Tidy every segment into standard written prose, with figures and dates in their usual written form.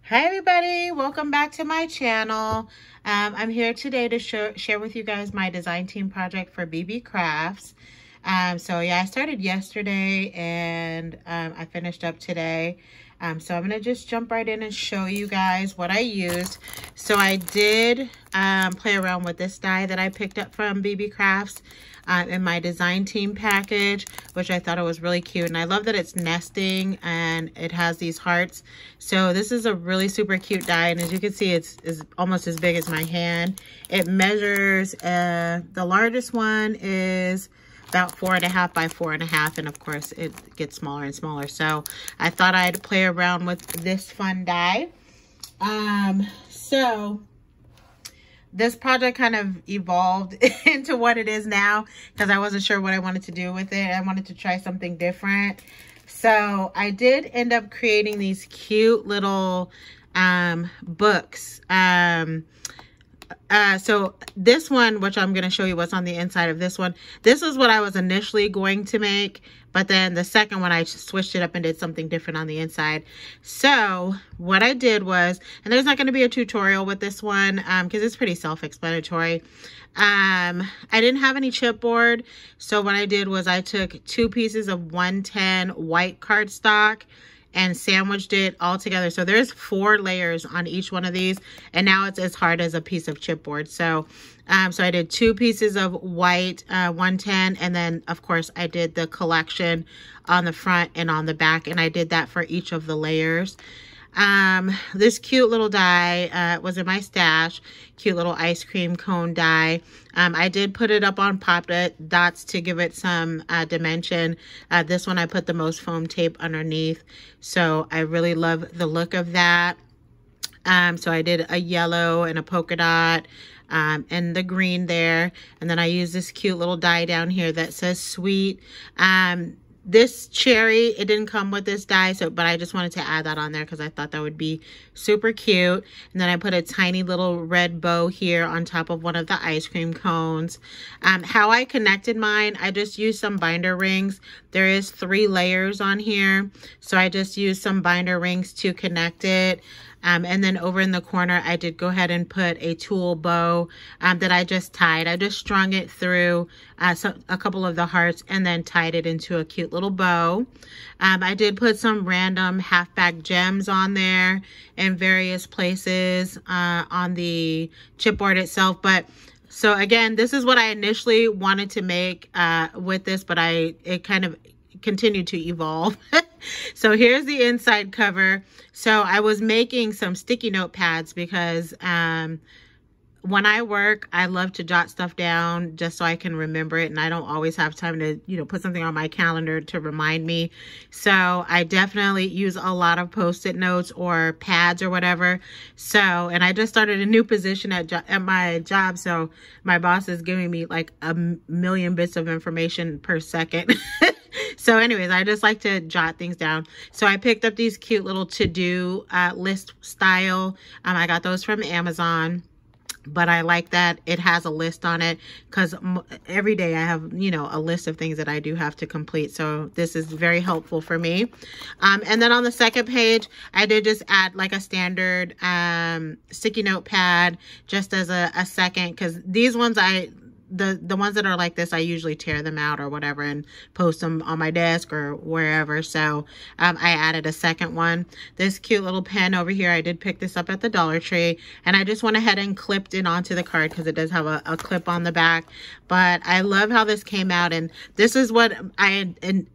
Hi everybody, welcome back to my channel. I'm here today to share with you guys my design team project for Beebeecrafts. So yeah, I started yesterday and I finished up today. So I'm gonna just jump right in and show you guys what I used. So I did play around with this die that I picked up from Beebeecrafts in my design team package, which I thought it was really cute. And I love that it's nesting and it has these hearts. So this is a really super cute die. And as you can see, it's almost as big as my hand. It measures, the largest one is about 4.5 by 4.5, and of course it gets smaller and smaller. So I thought I'd play around with this fun die. So this project kind of evolved into what it is now because I wasn't sure what I wanted to do with it. I wanted to try something different. So I did end up creating these cute little books. So this one, which I'm going to show you what's on the inside of this one, this is what I was initially going to make, but then the second one I switched it up and did something different on the inside. So what I did was, and there's not going to be a tutorial with this one because it's pretty self-explanatory. I didn't have any chipboard, so what I did was I took 2 pieces of 110 white cardstock and sandwiched it all together. So there's 4 layers on each one of these, and now it's as hard as a piece of chipboard. So so I did 2 pieces of white 110, and then of course I did the collection on the front and on the back, and I did that for each of the layers. This cute little die was in my stash. Cute little ice cream cone die. I did put it up on pop dots to give it some dimension. This one I put the most foam tape underneath, so I really love the look of that. So I did a yellow and a polka dot and the green there, and then I used this cute little die down here that says sweet. This cherry, it didn't come with this die, but I just wanted to add that on there because I thought that would be super cute. And then I put a tiny little red bow here on top of one of the ice cream cones. How I connected mine, I just used some binder rings. There is 3 layers on here, so I just used some binder rings to connect it. And then over in the corner, I did go ahead and put a tulle bow that I just tied. I just strung it through a couple of the hearts and then tied it into a cute little bow. I did put some random half-back gems on there in various places on the chipboard itself. But so again, this is what I initially wanted to make with this, but it kind of continued to evolve. So here's the inside cover. So I was making some sticky note pads because when I work, I love to jot stuff down just so I can remember it, and I don't always have time to, put something on my calendar to remind me. So I definitely use a lot of Post-it notes or pads or whatever. So, and I just started a new position at my job, so my boss is giving me like a million bits of information per second. So anyways, I just like to jot things down. So I picked up these cute little to-do list style. I got those from Amazon. But I like that it has a list on it because every day I have, a list of things that I do have to complete. So this is very helpful for me. And then on the second page, I did just add like a standard sticky note pad just as a second, because these ones the ones that are like this, I usually tear them out or whatever and post them on my desk or wherever. So I added a second one. This cute little pen over here, I did pick this up at the Dollar Tree, and I just went ahead and clipped it onto the card because it does have a clip on the back. But I love how this came out, and this is what I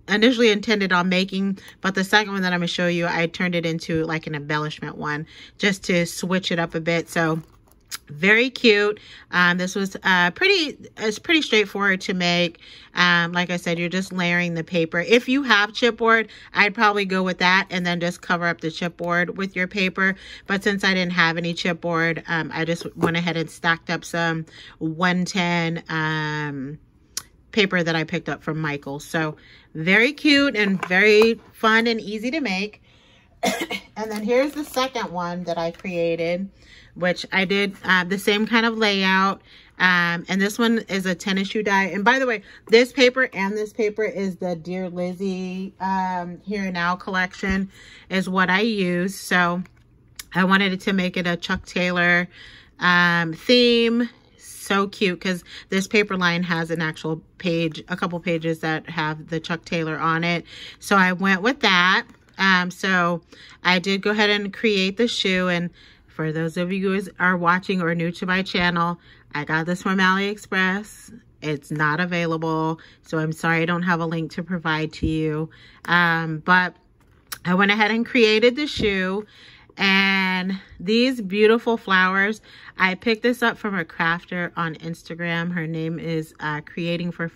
initially intended on making, but the second one that I'm going to show you, I turned it into like an embellishment one just to switch it up a bit. So very cute. This was it's pretty straightforward to make. Like I said, you're just layering the paper. If you have chipboard, I'd probably go with that and then just cover up the chipboard with your paper. But since I didn't have any chipboard, I just went ahead and stacked up some 110 paper that I picked up from Michael's. So very cute and very fun and easy to make. And then here's the second one that I created, which I did the same kind of layout. And this one is a tennis shoe die. And by the way, this paper and this paper is the Dear Lizzie Here and Now collection is what I use. So I wanted to make it a Chuck Taylor theme. So cute, because this paper line has an actual page, a couple pages that have the Chuck Taylor on it. So I went with that. So I did go ahead and create the shoe. And for those of you who are watching or are new to my channel, I got this from AliExpress. It's not available, so I'm sorry I don't have a link to provide to you. But I went ahead and created the shoe. And these beautiful flowers, I picked this up from a crafter on Instagram. Her name is Creating for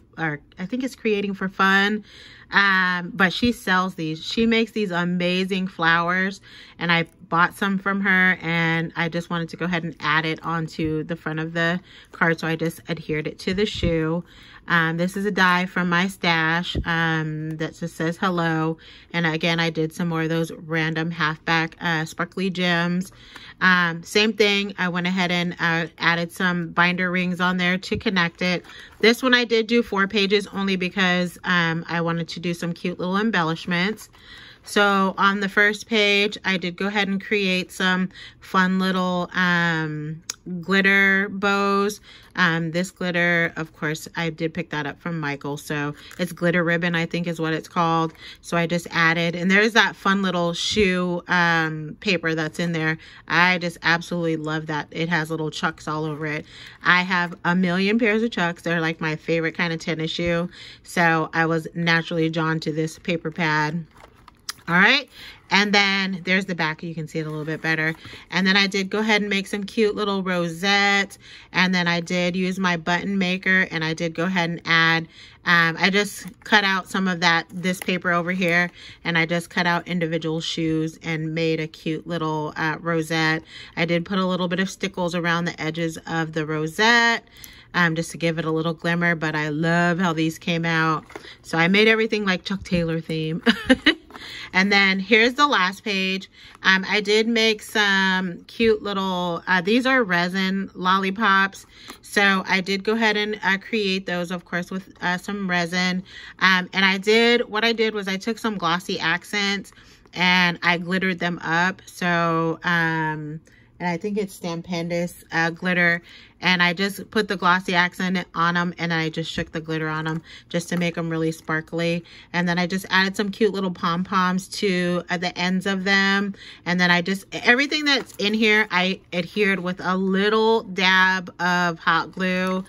Fun. But she sells these. She makes these amazing flowers, and I bought some from her, and I just wanted to go ahead and add it onto the front of the card, so I just adhered it to the shoe. This is a die from my stash that just says hello. And again, I did some more of those random halfback sparkly gems. Same thing, I went ahead and added some binder rings on there to connect it. This one I did do 4 pages only because I wanted to do some cute little embellishments. So on the first page, I did go ahead and create some fun little glitter bows. This glitter, of course, I did pick that up from Michael. So it's glitter ribbon, I think is what it's called. So I just added, and there's that fun little shoe paper that's in there. I just absolutely love that. It has little chucks all over it. I have a million pairs of chucks. They're like my favorite kind of tennis shoe. So I was naturally drawn to this paper pad. All right, and then there's the back. You can see it a little bit better. And then I did go ahead and make some cute little rosettes. And then I did use my button maker, and I did go ahead and add, I just cut out some of this paper over here, and I just cut out individual shoes and made a cute little rosette. I did put a little bit of stickles around the edges of the rosette. Just to give it a little glimmer, but I love how these came out. So I made everything like Chuck Taylor theme. And then here's the last page. I did make some cute little, these are resin lollipops. So I did go ahead and create those, of course, with some resin. And what I did was I took some glossy accents and I glittered them up. So, and I think it's Stampendous glitter. And I just put the glossy accent on them, and I just shook the glitter on them just to make them really sparkly. And then I just added some cute little pom-poms to the ends of them. And then everything that's in here, I adhered with a little dab of hot glue.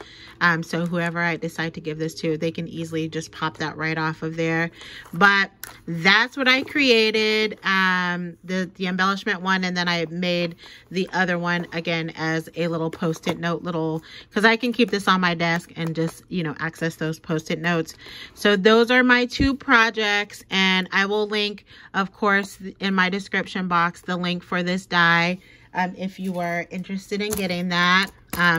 So whoever I decide to give this to, they can easily just pop that right off of there. But that's what I created, the embellishment one. And then I made the other one again as a little post-it note, because I can keep this on my desk and just, you know, access those post-it notes. So those are my 2 projects, and I will link, of course, in my description box, the link for this die. If you are interested in getting that.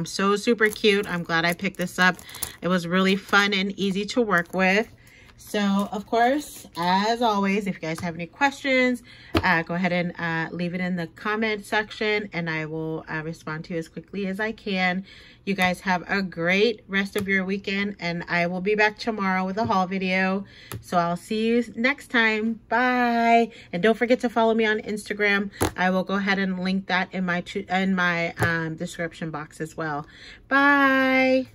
So super cute. I'm glad I picked this up. It was really fun and easy to work with. So, of course, as always, if you guys have any questions, go ahead and leave it in the comment section, and I will respond to you as quickly as I can. You guys have a great rest of your weekend, and I will be back tomorrow with a haul video. So I'll see you next time. Bye. And don't forget to follow me on Instagram. I will go ahead and link that in my description box as well. Bye.